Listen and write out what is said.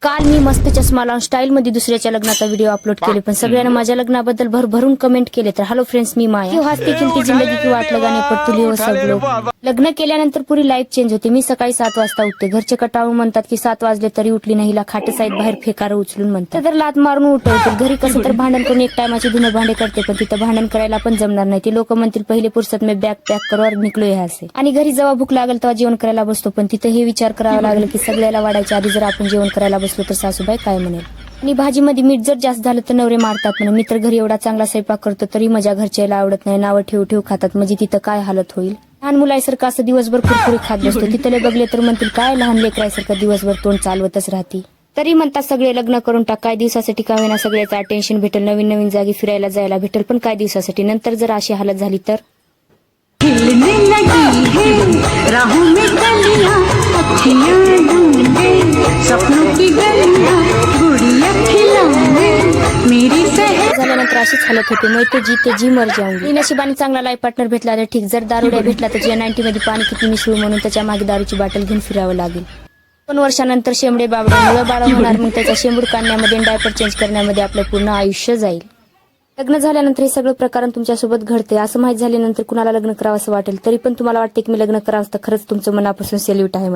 काल मी मस्त चष्मा लावून स्टाईल मध्ये दुसऱ्याच्या लग्नाचा व्हिडिओ अपलोड केले, पण सगळ्यांना माझ्या लग्नाबद्दल भरभरून कमेंट केले. तर हॅलो फ्रेंड्स, मी माया. क्यों हसती खिलती जिंदगी की वाट लगाने पर तुली हो सब लोग. लग्न केल्यानंतर पुरी लाईफ चेंज होते. मी सकाळी 7 वाजता उठते. घरचे कटाळून म्हणतात की 7 वाजले तरी उठली नाही, हिला खाटेसाईत बाहेर फेकार उचलून म्हणतात. तर लात मारून उठवतील. घरी कसं तर भांडण करून एक टायमाची धुणं भांडे करते, पण तिथं भांडण करायला पण जमणार नाही. ते लोक म्हणतील पहिले फुर्सत में बॅग पॅक करो और निकलो यहाँ से. आणि घरी जेव्हा भूक लागेल तेव्हा जेवण करायला बसतो, पण तिथे हे विचार करावा लागेल की सगळ्याला वाढायच्या आधी जर आपण जेवण करायला बसलो तर सासूबाई काय म्हणेल. आणि भाजीमध्ये मीठ जर जास्त झालं तर नवरे मारतात म्हणून. मी तर घरी एवढा चांगला स्वयंपाक करतो तरी माझ्या घरच्याला आवडत नाही. नावं ठेवू ठेवू खातात. म्हणजे तिथं काय हालत होईल. लहान मुलासारखं असं दिवसभर कुरकुरी खात बसतो. तिथले बघले तर म्हणतील काय लहान लेकरासारखं दिवसभर तोंड चालवतच राहते. तरी म्हणतात सगळे लग्न करून टाक, काय दिवसासाठी का होईना सगळ्याचं अटेन्शन भेटेल, नवीन नवीन जागी फिरायला जायला भेटेल, पण काय दिवसासाठी. नंतर जर अशी हालत झाली तर झाल्यानंतर अशीच हालत होते. मैं तो जीते जी मर जाऊंगी. नशिबाने चांगला लाईफ पार्टनर भेटला तर ठीक. जर दारुड्या भेटला तर G90 मध्ये पाणी किती मिसळू म्हणून त्याच्या मागे दारूची बाटल घेऊन फिरावं लागेल. 2 वर्षानंतर शेंबडे बाबडे मुलं बाळ होणार, मग त्याचा शेंबूड काढण्यामध्ये डायपर चेंज करण्यामध्ये आपलं पूर्ण आयुष्य जाईल. लग्न झाल्यानंतर हे सगळं प्रकरण तुमच्यासोबत घडते असं माहीत झाल्यानंतर कुणाला लग्न करावं असं वाटेल. तरी पण तुम्हाला वाटते की मी लग्न करावं, तर खरंच तुमचं मनापासून सेल्यूट आहे.